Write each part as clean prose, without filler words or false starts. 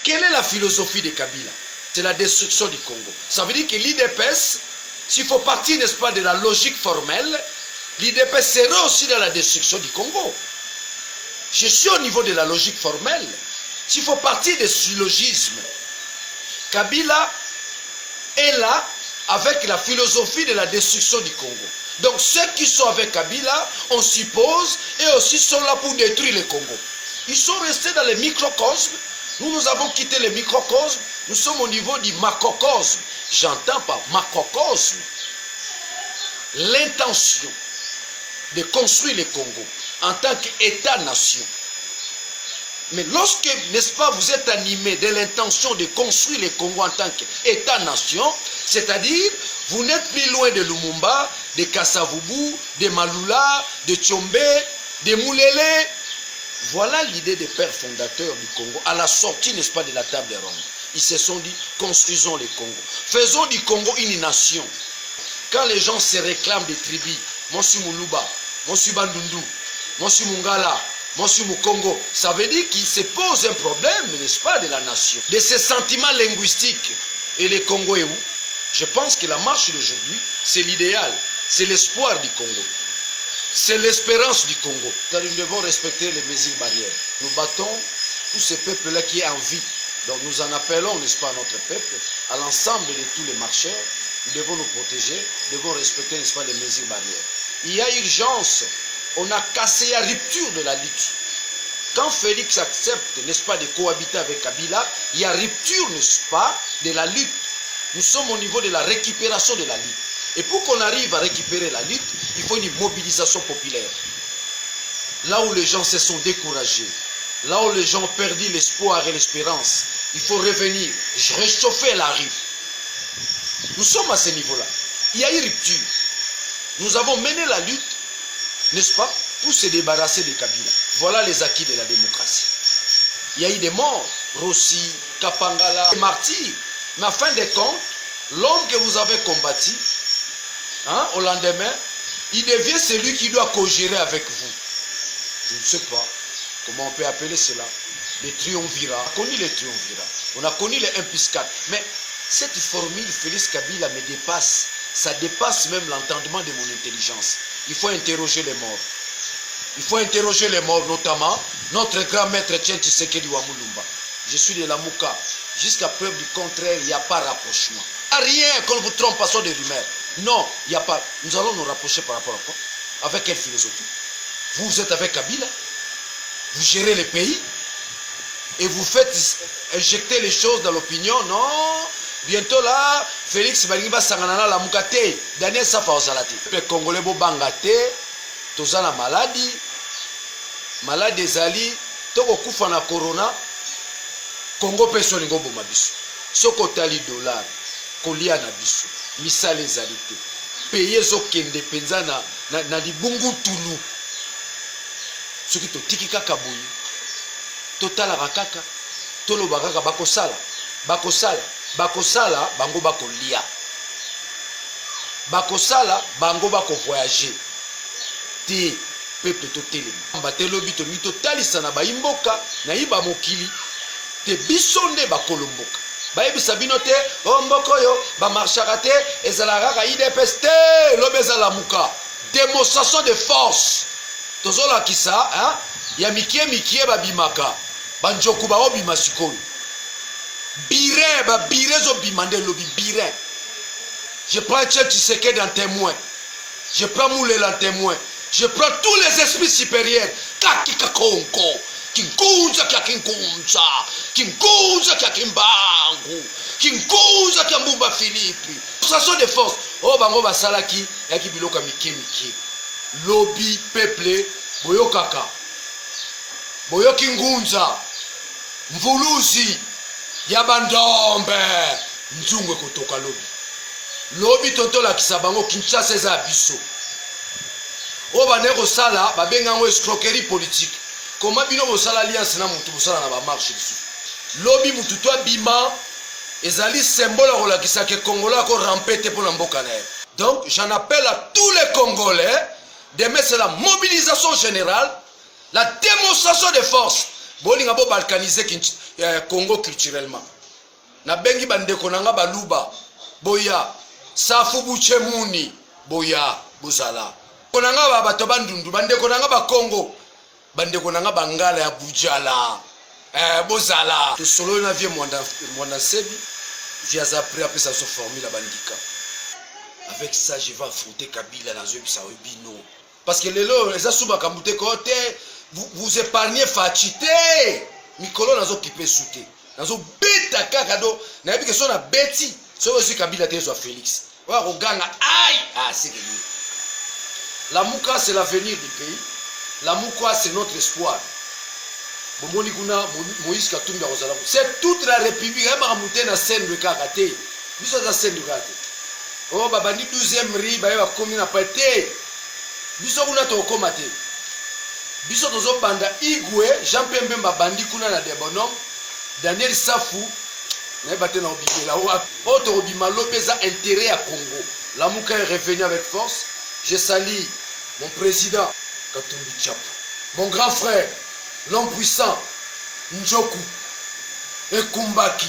Quelle est la philosophie de Kabila? C'est la destruction du Congo. Ça veut dire que l'IDPS, s'il faut partir, n'est-ce pas, de la logique formelle, l'IDPS sera aussi dans la destruction du Congo. Je suis au niveau de la logique formelle. S'il faut partir de syllogisme, Kabila est là avec la philosophie de la destruction du Congo. Donc ceux qui sont avec Kabila, on suppose, et aussi sont là pour détruire le Congo. Ils sont restés dans les microcosmes. Nous avons quitté les microcosmes. Nous sommes au niveau du macrocosme. J'entends par macrocosme l'intention de construire le Congo en tant qu'État-nation. Mais lorsque, n'est-ce pas, vous êtes animé de l'intention de construire le Congo en tant qu'État-nation, c'est-à-dire, vous n'êtes plus loin de Lumumba, de Kassavubu, de Malula, de Tchombe, de Moulele. Voilà l'idée des pères fondateurs du Congo, à la sortie, n'est-ce pas, de la table ronde. Ils se sont dit, construisons le Congo. Faisons du Congo une nation. Quand les gens se réclament des tribus, moi je suis Muluba, moi je suis Bandundu, moi je suis Mungala, moi je suis Mukongo, ça veut dire qu'il se pose un problème, n'est-ce pas, de la nation. De ces sentiments linguistiques. Et le Congo est où? Je pense que la marche d'aujourd'hui, c'est l'idéal, c'est l'espoir du Congo. C'est l'espérance du Congo. Nous devons respecter les mesures barrières. Nous battons tous ces peuples-là qui est en vie. Donc nous en appelons, n'est-ce pas, à notre peuple, à l'ensemble de tous les marcheurs. Nous devons nous protéger, nous devons respecter, n'est-ce pas, les mesures barrières. Il y a urgence. On a cassé la rupture de la lutte. Quand Félix accepte, n'est-ce pas, de cohabiter avec Kabila, il y a rupture, n'est-ce pas, de la lutte. Nous sommes au niveau de la récupération de la lutte. Et pour qu'on arrive à récupérer la lutte, il faut une mobilisation populaire. Là où les gens se sont découragés, là où les gens ont perdu l'espoir et l'espérance, il faut revenir, réchauffer la rue. Nous sommes à ce niveau-là. Il y a une rupture. Nous avons mené la lutte, n'est-ce pas, pour se débarrasser de Kabila. Voilà les acquis de la démocratie. Il y a eu des morts, Rossi, Kapangala, des martyrs. Mais en fin de compte, l'homme que vous avez combattu, au lendemain, il devient celui qui doit co-gérer avec vous. Je ne sais pas comment on peut appeler cela. Les triumvirats. On a connu les triumvirats. On a connu les 1+4. Mais cette formule, Félix Kabila me dépasse. Ça dépasse même l'entendement de mon intelligence. Il faut interroger les morts. Il faut interroger les morts, notamment notre grand maître Tien Tshisekedi wa Mulumba. Je suis de la Mouka. Jusqu'à preuve du contraire, il n'y a pas rapprochement. Rien qu'on vous trompe pas sur des rumeurs. Non, il n'y a pas. Nous allons nous rapprocher par rapport à quoi? Avec quelle philosophie? Vous êtes avec Kabila, vous gérez le pays et vous faites injecter les choses dans l'opinion. Non, bientôt là, Félix Balingiba Sanganana la Mukate, Daniel Safa Ozalati. Les Congolais Bobangate, Tozana maladie, malade des Ali, Togo Kufa na Corona, Congo Pesolingo Bomabiso. Sokotali dollar, Kolia na biso. Misale ezalite paye zokende penza na libungu tulu soki totiki kaka boye totalaka kaka toloba kaka bakosala bango bakolia bakosala bango bakovoyager te peuple totelema batelobi tolingi totalisa na bayimboka na yiba mokili te biso nde bakolomboka bayebisa bino te mboko yo bamarchaka te ezalaka kaka IDPS te lobi ezala muka démonstration de force tozolakisa ya mikie babimaka banjoku baobima sikoyo birin babire ezobima nde lobi birin. Je prends Tien Tshisekedi en témoin, je prends Moulela en témoin, je prends tous les esprits supérieurs kakika konko kinkunza kya kinkunza, kinkunza kya kimbangu, kinkunza kya mbumba Philippe. Ça sont des forces. Oh bango basalaki yaki biloka mike. Lobby peuple boyo kaka. Boyo kingunza. Mvuluzi ya bandombe. Nzungwe kotoka lobby. Lobby tonto la kisabango Kinshasa eza biso. Oh baneko sala babengango escroquerie politique. Comment bino bosala alliance na mutu bosala na ba marche lisusu lobi mutu to bima ezali symbole rolakisa ke Congolais ko rampete pour mboka na. Donc j'en appelle à tous les Congolais de mettre la mobilisation générale, la démonstration de force, bolinga bo balkaniser Congo culturellement na bengi bandeko nanga baluba boya safu buchemuni boya buzala konanga bato bandundu bandeko nanga ba Congo bandeko nanga bangala ya bujala bozala to solo na vie mwanda sebi via après ça se formule la bandika. Avec ça je vais affronter Kabila dans un bino parce que lelo les asuba kamute côté vous épargnez Fachité mikolo nazo kipé souté nazo beta kakado na yebi que so na beti so aussi Kabila te so Félix wa roganga aïe c'est que la Mouka c'est l'avenir du pays. La Mouka c'est notre espoir. Moïse Katumbi c'est toute la République. Il y a une scène de karaté. Il y a une scène de karaté. Oh, babani 12e riz, il y a combien de pété. Il y a une comate. Il y a une banda Igwe, Jean-Pierre Mbemba bandi kuna na debonom, Daniel Safou, na baté na obibela wa. Autre obima lobeza intérêt à Congo. La Mouka est revenu avec force. Je salue mon président Katumbi Tchap, mon grand frère, l'homme puissant Njoku et Kumbaki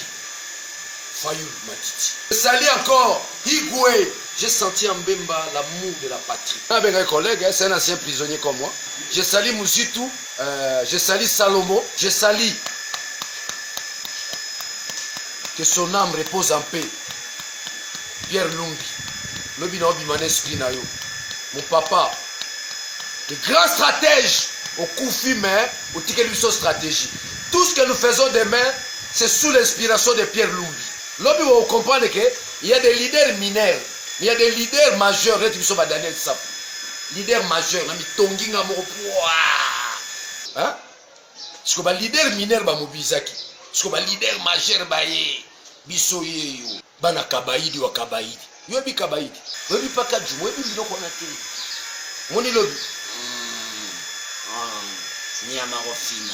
Fayul Matiti. Je salue encore Igwe. J'ai senti en Mbemba l'amour de la patrie. Un collègue, c'est un ancien prisonnier comme moi. Je salue Mouzitou, je salue Salomo, je salue que son âme repose en paix. Pierre Lumbi, Lobina Obimane Spinayo, mon papa, le grand stratège au Koufi, mais au Tikeluso stratégie. Tout ce que nous faisons demain, c'est sous l'inspiration de Pierre Lumbi. Lobi, vous comprenez qu'il y a des leaders mineurs, mais il y a des leaders majeurs. Daniel Sap, leader majeur, hein? Parce que les leaders mineurs sont mobilisés. Parce que les leaders majeurs sont bana kabaidi wa kabaidi. Yobi kabaidi. Yobi pas kadju, yobi biloko na te. Moni lobi. Ni amarofina.